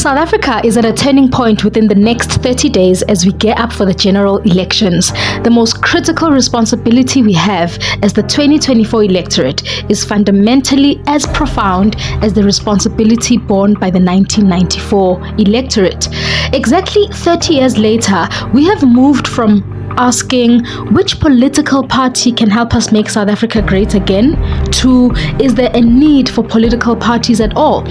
South Africa is at a turning point within the next 30 days as we gear up for the general elections. The most critical responsibility we have as the 2024 electorate is fundamentally as profound as the responsibility borne by the 1994 electorate. Exactly 30 years later, we have moved from asking which political party can help us make South Africa great again to is there a need for political parties at all?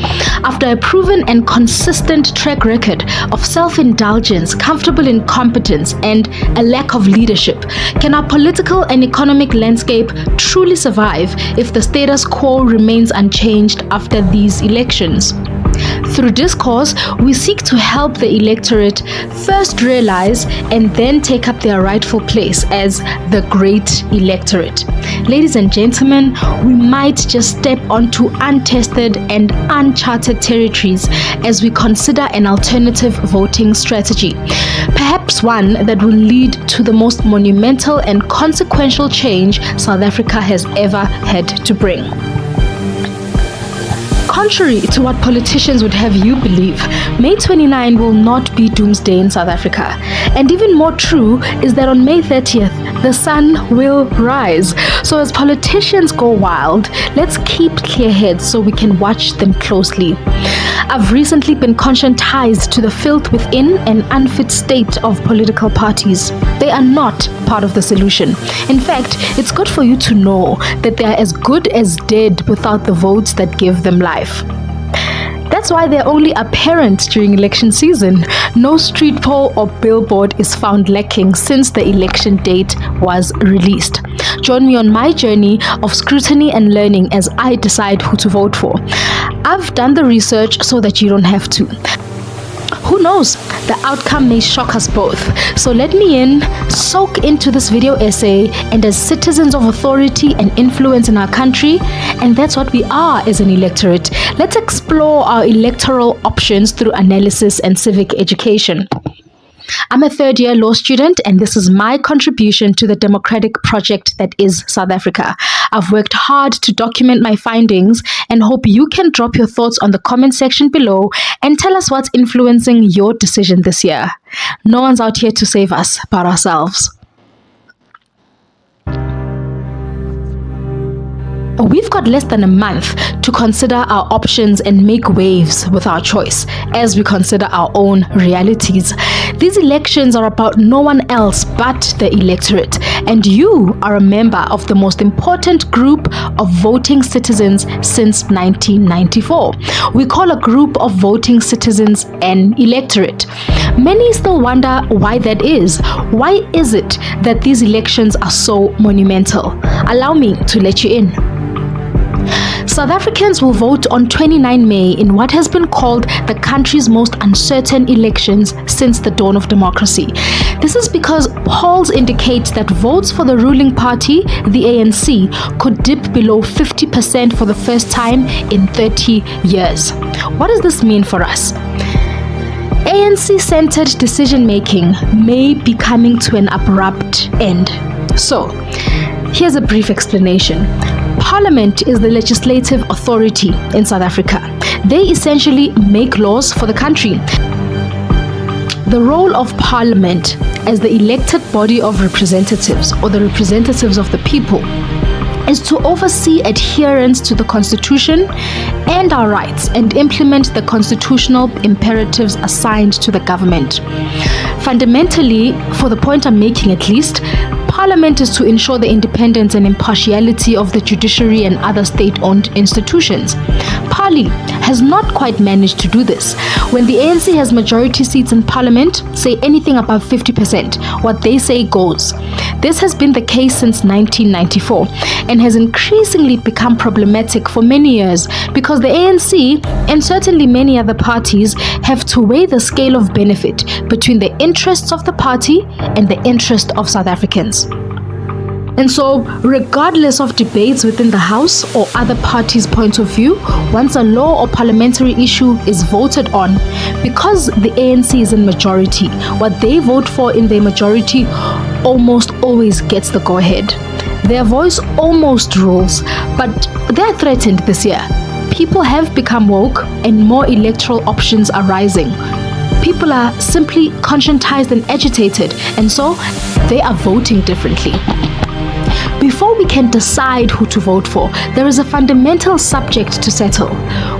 After a proven and consistent track record of self-indulgence, comfortable incompetence, and a lack of leadership, can our political and economic landscape truly survive if the status quo remains unchanged after these elections? Through discourse, we seek to help the electorate first realize and then take up their rightful place as the Great Electorate. Ladies and gentlemen, we might just step onto untested and uncharted territories as we consider an alternative voting strategy, perhaps one that will lead to the most monumental and consequential change South Africa has ever had to bring. Contrary to what politicians would have you believe, May 29 will not be doomsday in South Africa. And even more true is that on May 30th, the sun will rise. So as politicians go wild, let's keep clear heads so we can watch them closely. I've recently been conscientized to the filth within an unfit state of political parties. They are not part of the solution. In fact, it's good for you to know that they are as good as dead without the votes that give them life. That's why they're only apparent during election season. No street pole or billboard is found lacking since the election date was released. Join me on my journey of scrutiny and learning as I decide who to vote for. I've done the research so that you don't have to. Who knows, the outcome may shock us both. So let me in, soak into this video essay, and as citizens of authority and influence in our country, and that's what we are as an electorate, let's explore our electoral options through analysis and civic education. I'm a third-year law student, and this is my contribution to the democratic project that is South Africa. I've worked hard to document my findings and hope you can drop your thoughts on the comment section below and tell us what's influencing your decision this year. No one's out here to save us but ourselves. We've got less than a month to consider our options and make waves with our choice as we consider our own realities. These elections are about no one else but the electorate, and you are a member of the most important group of voting citizens since 1994. We call a group of voting citizens an electorate. Many still wonder why that is. Why is it that these elections are so monumental? Allow me to let you in. South Africans will vote on 29 May in what has been called the country's most uncertain elections since the dawn of democracy. This is because polls indicate that votes for the ruling party, the ANC, could dip below 50% for the first time in 30 years. What does this mean for us? ANC-centered decision-making may be coming to an abrupt end. So, here's a brief explanation. Parliament is the legislative authority in South Africa. They essentially make laws for the country. The role of Parliament as the elected body of representatives, or the representatives of the people, is to oversee adherence to the Constitution and our rights and implement the constitutional imperatives assigned to the government. Fundamentally, for the point I'm making at least, Parliament is to ensure the independence and impartiality of the judiciary and other state-owned institutions. Parli has not quite managed to do this. When the ANC has majority seats in Parliament, say anything above 50%, what they say goes. This has been the case since 1994 and has increasingly become problematic for many years because the ANC and certainly many other parties have to weigh the scale of benefit between the interests of the party and the interest of South Africans. And so, regardless of debates within the House or other parties' point of view, once a law or parliamentary issue is voted on, because the ANC is in majority, what they vote for in their majority almost always gets the go-ahead. Their voice almost rules, but they're threatened this year. people have become woke and more electoral options are rising. People are simply conscientized and agitated, and so they are voting differently. Before we can decide who to vote for, there is a fundamental subject to settle.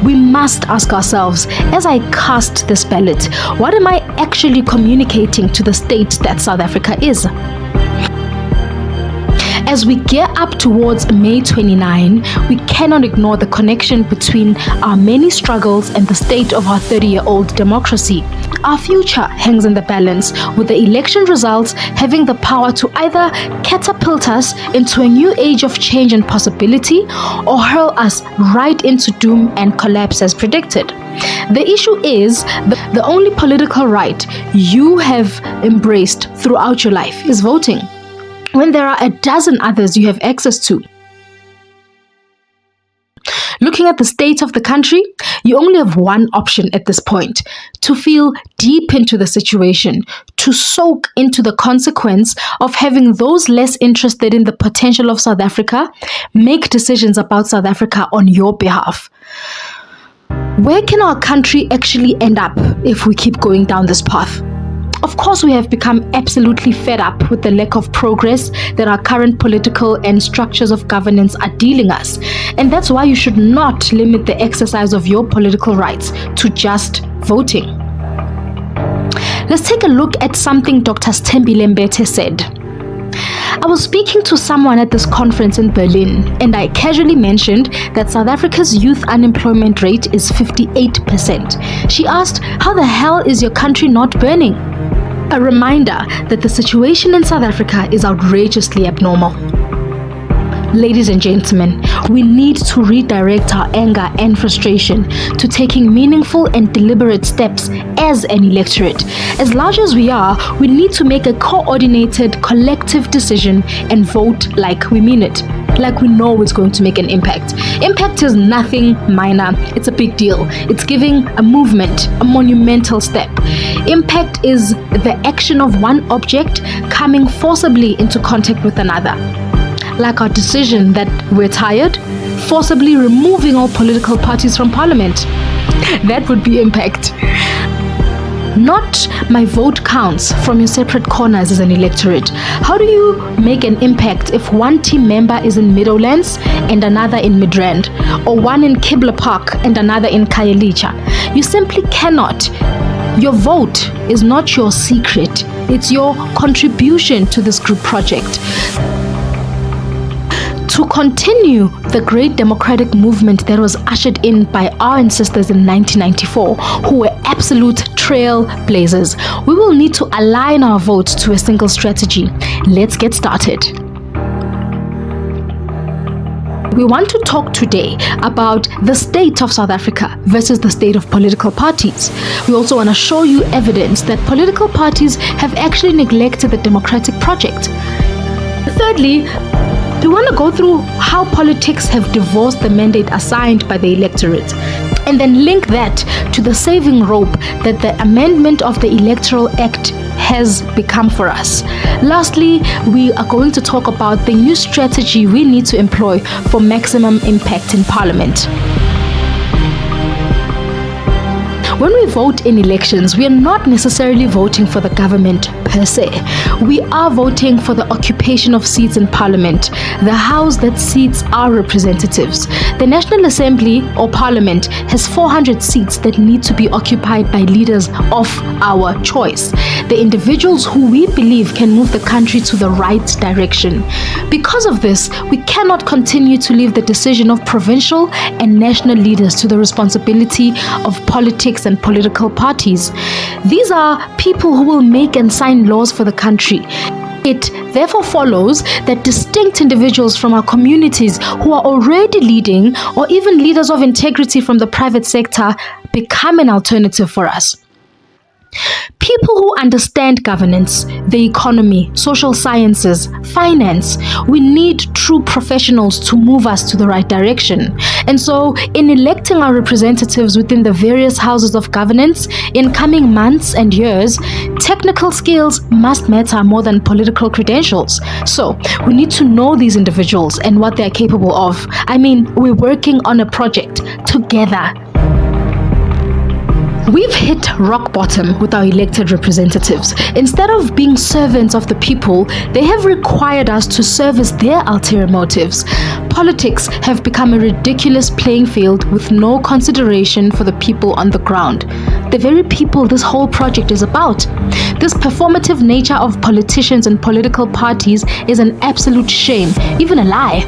We must ask ourselves, as I cast this ballot, what am I actually communicating to the state that South Africa is? As we gear up towards May 29, we cannot ignore the connection between our many struggles and the state of our 30-year-old democracy. Our future hangs in the balance, with the election results having the power to either catapult us into a new age of change and possibility, or hurl us right into doom and collapse as predicted. The issue is the only political right you have embraced throughout your life is voting, when there are a dozen others you have access to. Looking at the state of the country, you only have one option at this point: to feel deep into the situation, to soak into the consequence of having those less interested in the potential of South Africa make decisions about South Africa on your behalf. Where can our country actually end up if we keep going down this path? Of course, we have become absolutely fed up with the lack of progress that our current political and structures of governance are dealing us. And that's why you should not limit the exercise of your political rights to just voting. Let's take a look at something Dr. Stembile Mbete said. I was speaking to someone at this conference in Berlin, and I casually mentioned that South Africa's youth unemployment rate is 58%. She asked, "How the hell is your country not burning?" A reminder that the situation in South Africa is outrageously abnormal. Ladies and gentlemen, we need to redirect our anger and frustration to taking meaningful and deliberate steps as an electorate. As large as we are, we need to make a coordinated, collective decision and vote like we mean it, like we know it's going to make an impact. Impact is nothing minor, it's a big deal. It's giving a movement, a monumental step. Impact is the action of one object coming forcibly into contact with another. Like our decision that we're tired, forcibly removing all political parties from parliament. That would be impact. Not my vote counts from your separate corners as an electorate. How do you make an impact if one team member is in Meadowlands and another in Midrand, or one in Kibble Park and another in Khayelitsha? You simply cannot. Your vote is not your secret. It's your contribution to this group project. To continue the great democratic movement that was ushered in by our ancestors in 1994, who were absolute trailblazers, we will need to align our votes to a single strategy. Let's get started. We want to talk today about the state of South Africa versus the state of political parties. We also want to show you evidence that political parties have actually neglected the democratic project. Thirdly, we want to go through how politics have divorced the mandate assigned by the electorate, and then link that to the saving rope that the amendment of the Electoral Act has become for us. Lastly, we are going to talk about the new strategy we need to employ for maximum impact in Parliament. When we vote in elections, we are not necessarily voting for the government per se. We are voting for the occupation of seats in Parliament, the house that seats our representatives. The National Assembly or Parliament has 400 seats that need to be occupied by leaders of our choice, the individuals who we believe can move the country to the right direction. Because of this, we cannot continue to leave the decision of provincial and national leaders to the responsibility of politics and political parties. These are people who will make and sign laws for the country. It therefore follows that distinct individuals from our communities who are already leading, or even leaders of integrity from the private sector, become an alternative for us. People who understand governance, the economy, social sciences, finance. We need true professionals to move us to the right direction. And so, in electing our representatives within the various houses of governance in coming months and years, technical skills must matter more than political credentials. So, we need to know these individuals and what they're capable of. I mean, we're working on a project together. We've hit rock bottom with our elected representatives. Instead of being servants of the people, they have required us to service their ulterior motives. Politics have become a ridiculous playing field with no consideration for the people on the ground. The very people this whole project is about. This performative nature of politicians and political parties is an absolute shame, even a lie.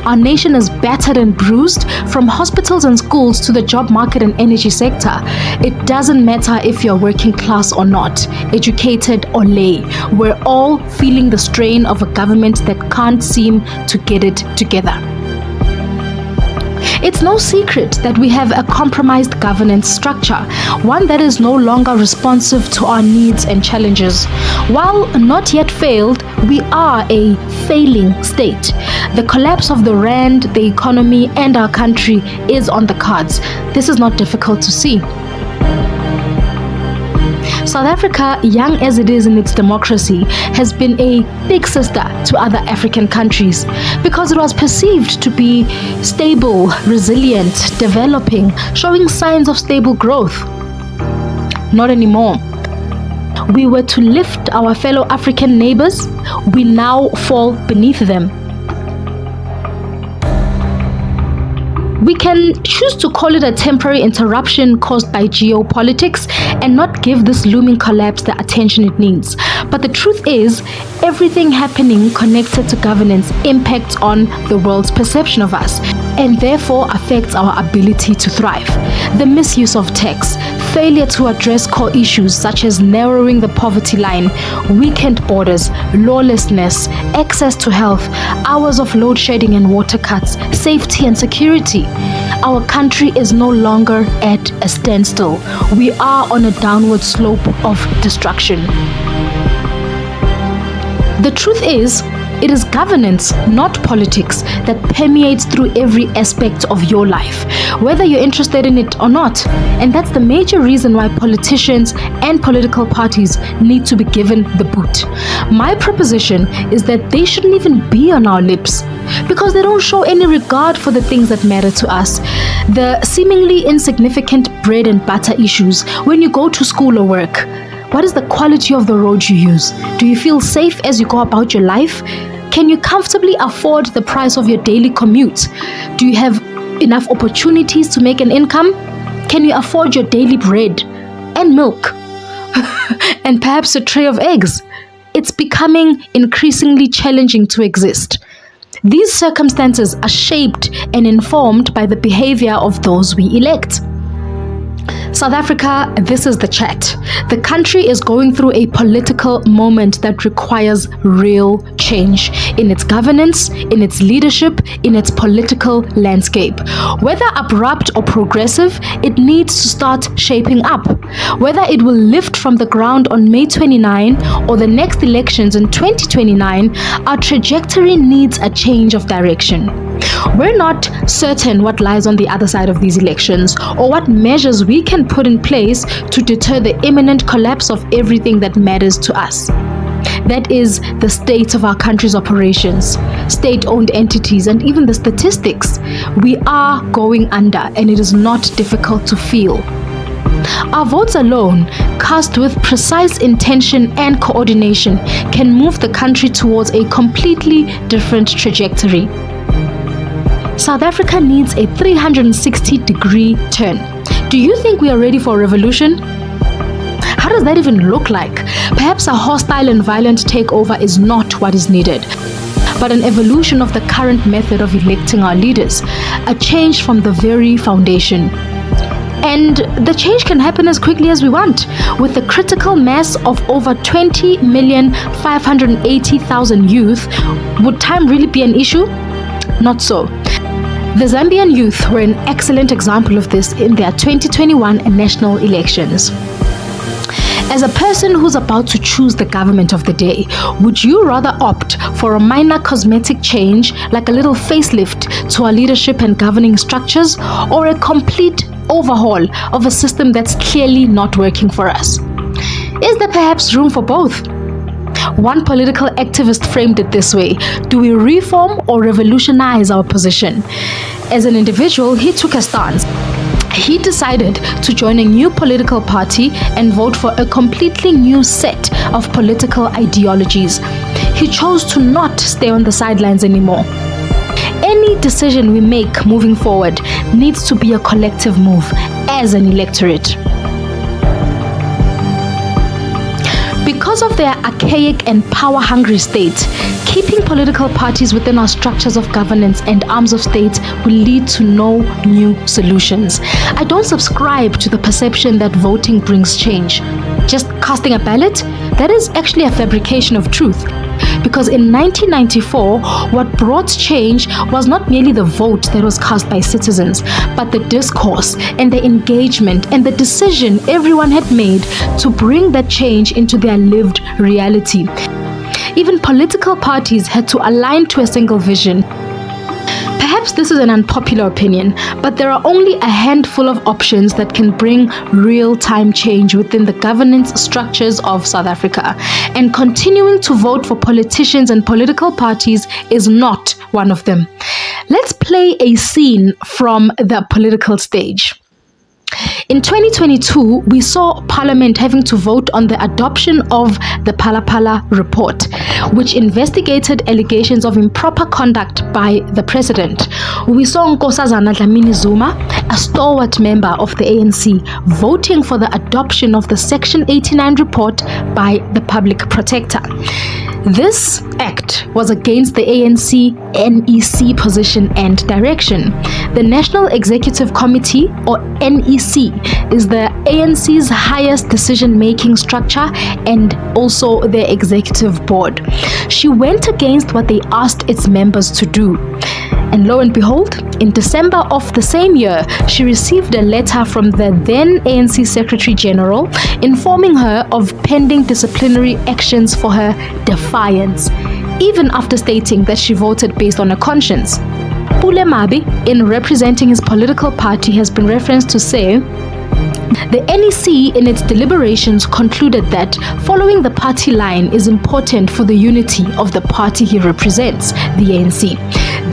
Our nation is battered and bruised, from hospitals and schools to the job market and energy sector. It doesn't matter if you're working class or not, educated or lay. We're all feeling the strain of a government that can't seem to get it together. It's no secret that we have a compromised governance structure, one that is no longer responsive to our needs and challenges. While not yet failed, we are a failing state. The collapse of the rand, the economy, and our country is on the cards. This is not difficult to see. South Africa, young as it is in its democracy, has been a big sister to other African countries because it was perceived to be stable, resilient, developing, showing signs of stable growth. Not anymore. We were to lift our fellow African neighbors, we now fall beneath them. We can choose to call it a temporary interruption caused by geopolitics and not give this looming collapse the attention it needs. But the truth is, everything happening connected to governance impacts on the world's perception of us and therefore affects our ability to thrive. The misuse of tax, failure to address core issues such as narrowing the poverty line, weakened borders, lawlessness, access to health, hours of load shedding and water cuts, safety and security. Our country is no longer at a standstill. We are on a downward slope of destruction. The truth is, it is governance, not politics, that permeates through every aspect of your life, whether you're interested in it or not. And that's the major reason why politicians and political parties need to be given the boot. My proposition is that they shouldn't even be on our lips because they don't show any regard for the things that matter to us. The seemingly insignificant bread and butter issues when you go to school or work. What is the quality of the road you use? Do you feel safe as you go about your life? Can you comfortably afford the price of your daily commute? Do you have enough opportunities to make an income? Can you afford your daily bread and milk? And perhaps a tray of eggs? It's becoming increasingly challenging to exist. These circumstances are shaped and informed by the behavior of those we elect. South Africa, this is the chat. The country is going through a political moment that requires real change in its governance, in its leadership, in its political landscape. Whether abrupt or progressive, it needs to start shaping up. Whether it will lift from the ground on May 29 or the next elections in 2029, our trajectory needs a change of direction. We're not certain what lies on the other side of these elections or what measures we can put in place to deter the imminent collapse of everything that matters to us. That is the state of our country's operations, state-owned entities, and even the statistics. We are going under, and it is not difficult to feel. Our votes alone, cast with precise intention and coordination, can move the country towards a completely different trajectory. South Africa needs a 360-degree turn. Do you think we are ready for a revolution? How does that even look like? Perhaps a hostile and violent takeover is not what is needed, but an evolution of the current method of electing our leaders, a change from the very foundation. And the change can happen as quickly as we want. With the critical mass of over 20,580,000 youth, would time really be an issue? Not so. The Zambian youth were an excellent example of this in their 2021 national elections. As a person who's about to choose the government of the day, would you rather opt for a minor cosmetic change like a little facelift to our leadership and governing structures, or a complete overhaul of a system that's clearly not working for us? Is there perhaps room for both? One political activist framed it this way: do we reform or revolutionize our position? As an individual, he took a stance. He decided to join a new political party and vote for a completely new set of political ideologies. He chose to not stay on the sidelines anymore. Any decision we make moving forward needs to be a collective move as an electorate. Because of their archaic and power-hungry state, keeping political parties within our structures of governance and arms of state will lead to no new solutions. I don't subscribe to the perception that voting brings change. Just casting a ballot? That is actually a fabrication of truth. Because in 1994, what brought change was not merely the vote that was cast by citizens, but the discourse and the engagement and the decision everyone had made to bring that change into their lived reality. Even political parties had to align to a single vision. Perhaps this is an unpopular opinion, but there are only a handful of options that can bring real-time change within the governance structures of South Africa, and continuing to vote for politicians and political parties is not one of them. Let's play a scene from the political stage. In 2022, we saw Parliament having to vote on the adoption of the Phala report, which investigated allegations of improper conduct by the president. We saw Nkosazana Dlamini Zuma, a stalwart member of the ANC, voting for the adoption of the Section 89 report by the public protector. This act was against the ANC NEC position and direction. The National Executive Committee, or NEC, is the ANC's highest decision-making structure and also their executive board. She went against what they asked its members to do. And lo and behold, in December of the same year, she received a letter from the then ANC Secretary General informing her of pending disciplinary actions for her defiance, even after stating that she voted based on a conscience. Pule Mabi, in representing his political party, has been referenced to say, the NEC in its deliberations concluded that following the party line is important for the unity of the party he represents, the ANC.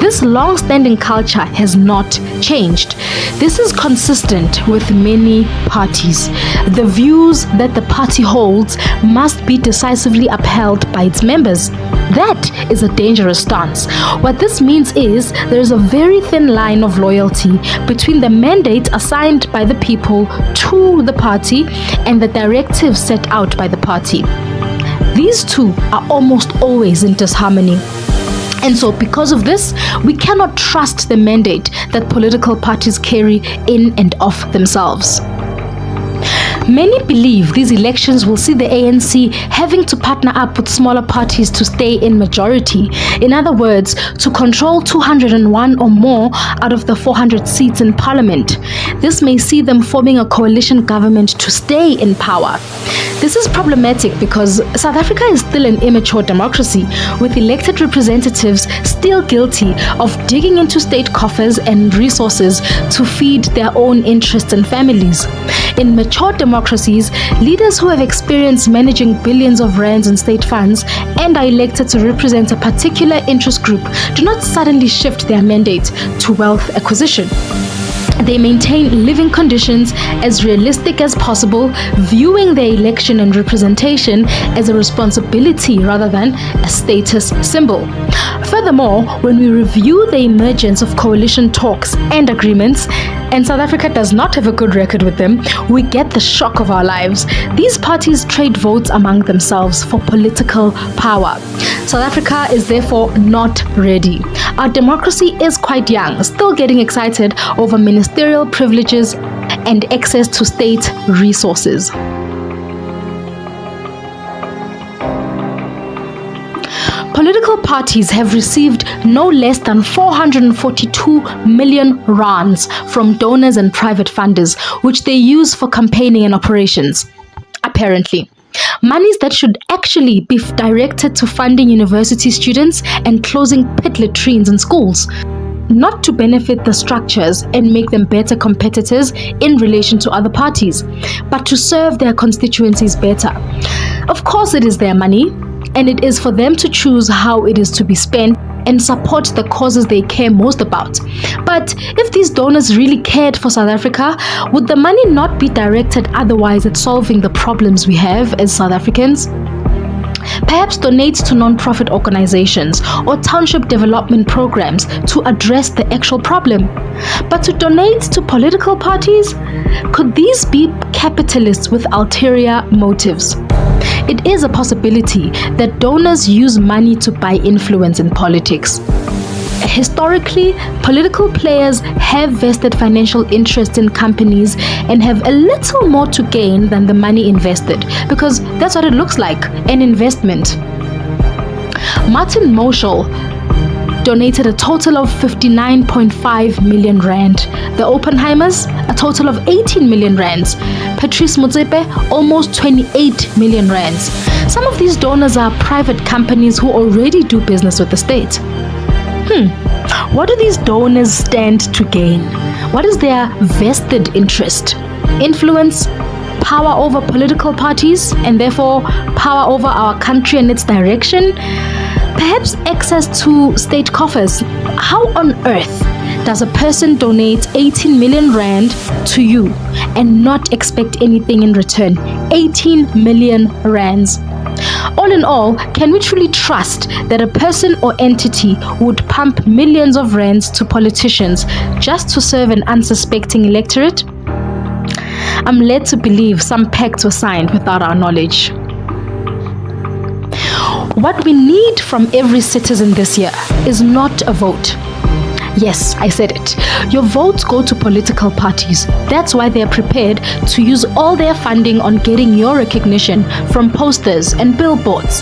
This long-standing culture has not changed. This is consistent with many parties. The views that the party holds must be decisively upheld by its members. That is a dangerous stance. What this means is there is a very thin line of loyalty between the mandate assigned by the people to the party and the directives set out by the party. These two are almost always in disharmony. And so because of this, we cannot trust the mandate that political parties carry in and of themselves. Many believe these elections will see the ANC having to partner up with smaller parties to stay in majority. In other words, to control 201 or more out of the 400 seats in parliament. This may see them forming a coalition government to stay in power. This is problematic because South Africa is still an immature democracy, with elected representatives still guilty of digging into state coffers and resources to feed their own interests and families. In mature democracies, leaders who have experience managing billions of rands in state funds and are elected to represent a particular interest group do not suddenly shift their mandate to wealth acquisition. They maintain living conditions as realistic as possible, viewing their election and representation as a responsibility rather than a status symbol. Furthermore, when we review the emergence of coalition talks and agreements, and South Africa does not have a good record with them, we get the shock of our lives. These parties trade votes among themselves for political power. South Africa is therefore not ready. Our democracy is quite young, still getting excited over ministerial privileges and access to state resources. Political parties have received no less than 442 million rands from donors and private funders, which they use for campaigning and operations. apparently. Monies that should actually be directed to funding university students and closing pit latrines in schools, not to benefit the structures and make them better competitors in relation to other parties, but to serve their constituencies better. Of course, it is their money, and it is for them to choose how it is to be spent and support the causes they care most about. But if these donors really cared for South Africa, would the money not be directed otherwise at solving the problems we have as South Africans? Perhaps donate to non-profit organizations or township development programs to address the actual problem. But to donate to political parties? Could these be capitalists with ulterior motives? It is a possibility that donors use money to buy influence in politics. Historically, political players have vested financial interests in companies and have a little more to gain than the money invested, because that's what it looks like, an investment. Martin Moshel donated a total of 59.5 million rand. The Oppenheimers, a total of 18 million rands. Patrice Motsepe, almost 28 million rands. Some of these donors are private companies who already do business with the state. What do these donors stand to gain? What is their vested interest? Influence, power over political parties, and therefore power over our country and its direction? Perhaps access to state coffers. How on earth does a person donate 18 million rand to you and not expect anything in return? 18 million rands. All in all, can we truly trust that a person or entity would pump millions of rands to politicians just to serve an unsuspecting electorate? I'm led to believe some pacts were signed without our knowledge. What we need from every citizen this year is not a vote. Yes, I said it. Your votes go to political parties. That's why they're prepared to use all their funding on getting your recognition from posters and billboards.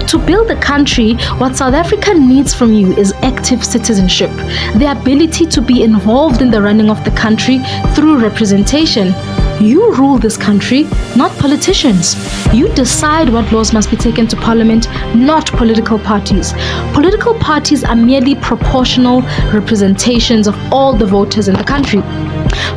To build the country, what South Africa needs from you is active citizenship, the ability to be involved in the running of the country through representation. You rule this country, not politicians. You decide what laws must be taken to parliament, not political parties. Political parties are merely proportional representations of all the voters in the country.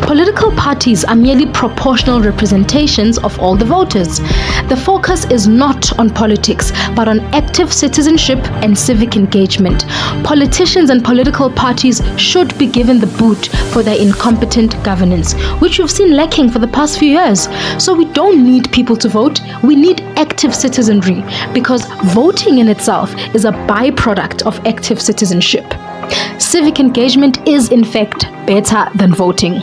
Political parties are merely proportional representations of all the voters. The focus is not on politics, but on active citizenship and civic engagement. Politicians and political parties should be given the boot for their incompetent governance, which we've seen lacking for the past few years. So we don't need people to vote, we need active citizenry, because voting in itself is a byproduct of active citizenship. Civic engagement is, in fact, better than voting.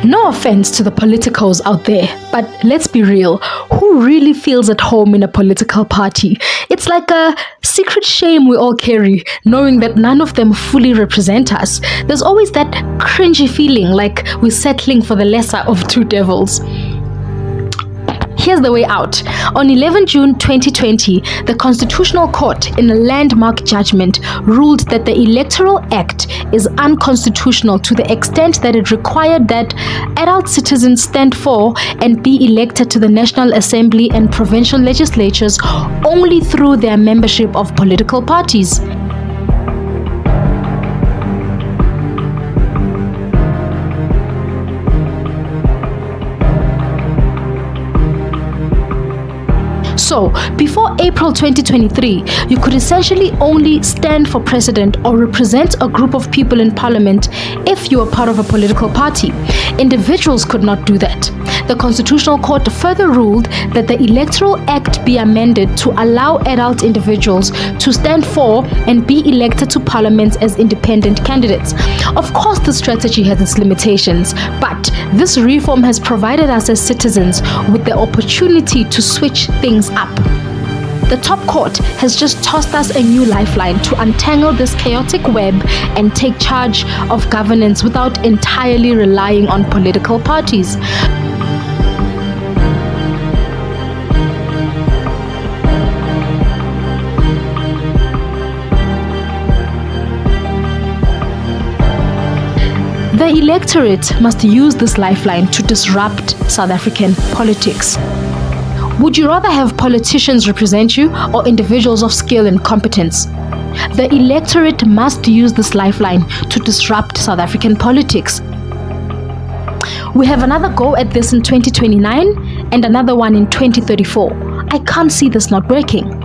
No offense to the politicos out there, but let's be real. Who really feels at home in a political party? It's like a secret shame we all carry, knowing that none of them fully represent us. There's always that cringy feeling like we're settling for the lesser of two devils. Here's the way out. On 11 June 2020, the Constitutional Court, in a landmark judgment, ruled that the Electoral Act is unconstitutional to the extent that it required that adult citizens stand for and be elected to the National Assembly and provincial legislatures only through their membership of political parties. So, before April 2023, you could essentially only stand for president or represent a group of people in parliament if you were part of a political party. Individuals could not do that. The Constitutional Court further ruled that the Electoral Act be amended to allow adult individuals to stand for and be elected to parliament as independent candidates. Of course, the strategy has its limitations, but this reform has provided us as citizens with the opportunity to switch things up. The top court has just tossed us a new lifeline to untangle this chaotic web and take charge of governance without entirely relying on political parties. The electorate must use this lifeline to disrupt South African politics. Would you rather have politicians represent you or individuals of skill and competence? The electorate must use this lifeline to disrupt South African politics. We have another go at this in 2029 and another one in 2034. I can't see this not working.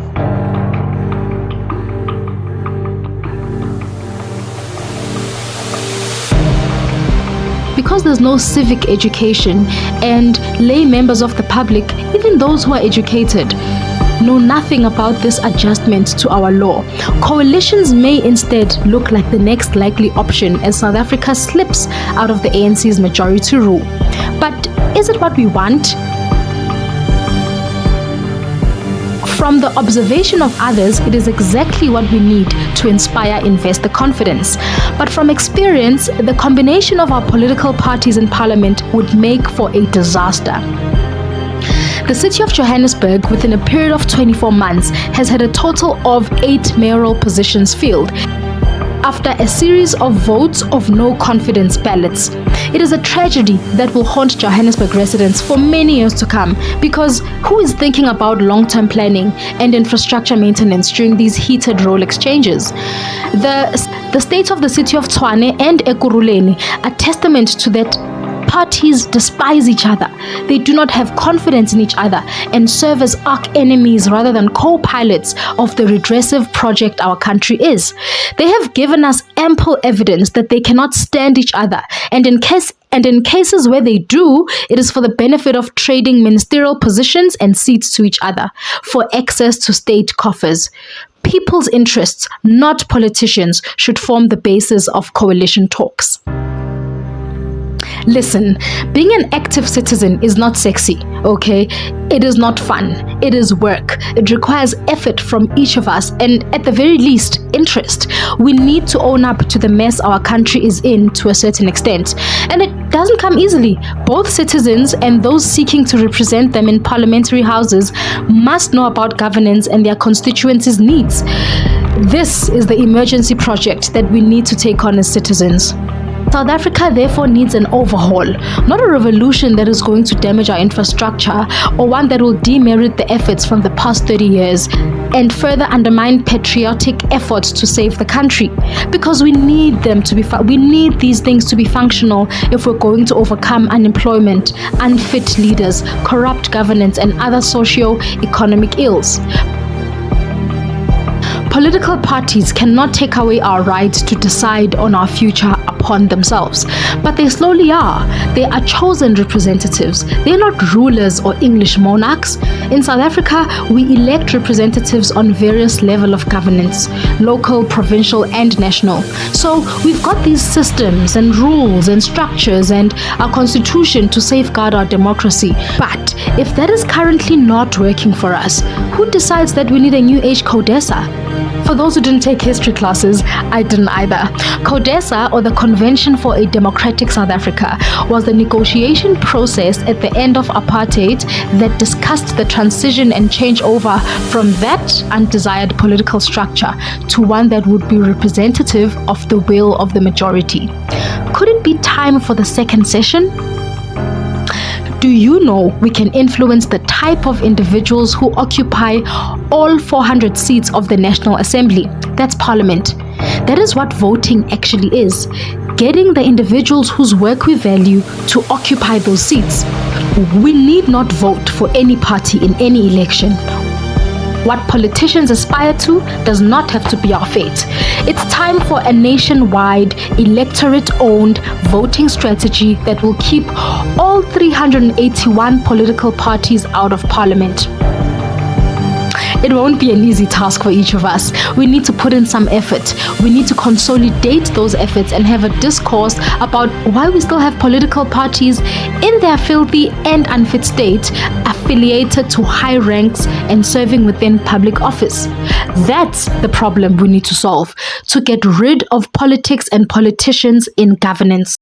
Because there's no civic education and lay members of the public, even those who are educated, know nothing about this adjustment to our law. Coalitions may instead look like the next likely option as South Africa slips out of the ANC's majority rule. But is it what we want? From the observation of others, it is exactly what we need to inspire investor confidence. But from experience, the combination of our political parties in parliament would make for a disaster. The city of Johannesburg, within a period of 24 months, has had a total of 8 mayoral positions filled after a series of votes of no confidence ballots. It is a tragedy that will haunt Johannesburg residents for many years to come, because who is thinking about long-term planning and infrastructure maintenance during these heated role exchanges? The state of the city of Tshwane and Ekurhuleni are testament to that. Parties despise each other. They do not have confidence in each other and serve as arch-enemies rather than co-pilots of the redressive project our country is. They have given us ample evidence that they cannot stand each other, and in cases where they do, it is for the benefit of trading ministerial positions and seats to each other for access to state coffers. People's interests, not politicians, should form the basis of coalition talks. Listen, being an active citizen is not sexy, okay? It is not fun. It is work. It requires effort from each of us and, at the very least, interest. We need to own up to the mess our country is in to a certain extent. And it doesn't come easily. Both citizens and those seeking to represent them in parliamentary houses must know about governance and their constituencies' needs. This is the emergency project that we need to take on as citizens. South Africa therefore needs an overhaul, not a revolution that is going to damage our infrastructure or one that will demerit the efforts from the past 30 years and further undermine patriotic efforts to save the country. Because we need them to be we need these things to be functional if we're going to overcome unemployment, unfit leaders, corrupt governance, and other socio-economic ills. Political parties cannot take away our right to decide on our future upon themselves, but they slowly are. They are chosen representatives. They are not rulers or English monarchs. In South Africa, we elect representatives on various levels of governance, local, provincial, and national. So we've got these systems and rules and structures and our constitution to safeguard our democracy. But if that is currently not working for us, who decides that we need a new age CODESA? For those who didn't take history classes, I didn't either. CODESA, or the Convention for a Democratic South Africa, was the negotiation process at the end of apartheid that discussed the transition and changeover from that undesired political structure to one that would be representative of the will of the majority. Could it be time for the second session? Do you know we can influence the type of individuals who occupy all 400 seats of the National Assembly? That's Parliament. That is what voting actually is. Getting the individuals whose work we value to occupy those seats. We need not vote for any party in any election. What politicians aspire to does not have to be our fate. It's time for a nationwide, electorate-owned voting strategy that will keep all 381 political parties out of parliament. It won't be an easy task for each of us. We need to put in some effort. We need to consolidate those efforts and have a discourse about why we still have political parties in their filthy and unfit state, affiliated to high ranks and serving within public office. That's the problem we need to solve, to get rid of politics and politicians in governance.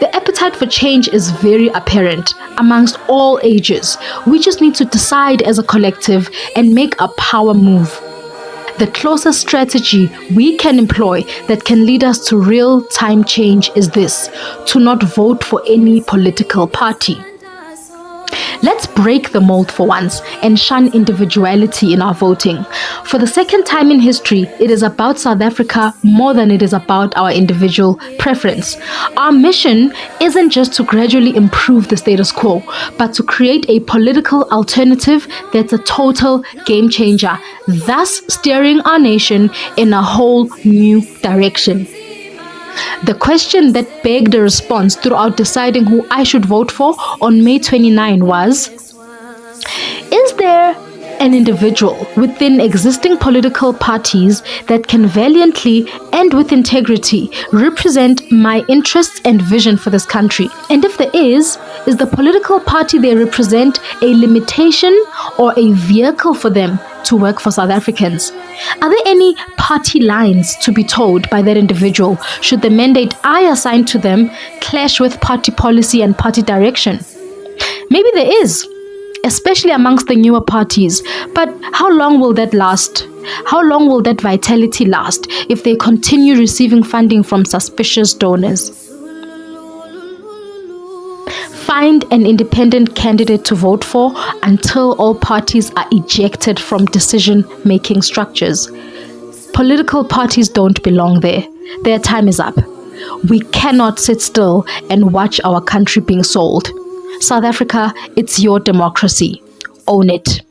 The appetite for change is very apparent amongst all ages. We just need to decide as a collective and make a power move. The closest strategy we can employ that can lead us to real-time change is this: to not vote for any political party. Let's break the mold for once and shun individuality in our voting. For the second time in history, it is about South Africa more than it is about our individual preference. Our mission isn't just to gradually improve the status quo, but to create a political alternative that's a total game changer, thus steering our nation in a whole new direction. The question that begged a response throughout deciding who I should vote for on May 29 was: is there an individual within existing political parties that can valiantly and with integrity represent my interests and vision for this country? And if there is the political party they represent a limitation or a vehicle for them to work for South Africans? Are there any party lines to be toed by that individual should the mandate I assign to them clash with party policy and party direction? Maybe there is, especially amongst the newer parties, but how long will that last? How long will that vitality last if they continue receiving funding from suspicious donors? Find an independent candidate to vote for until all parties are ejected from decision-making structures. Political parties don't belong there. Their time is up. We cannot sit still and watch our country being sold. South Africa, it's your democracy. Own it.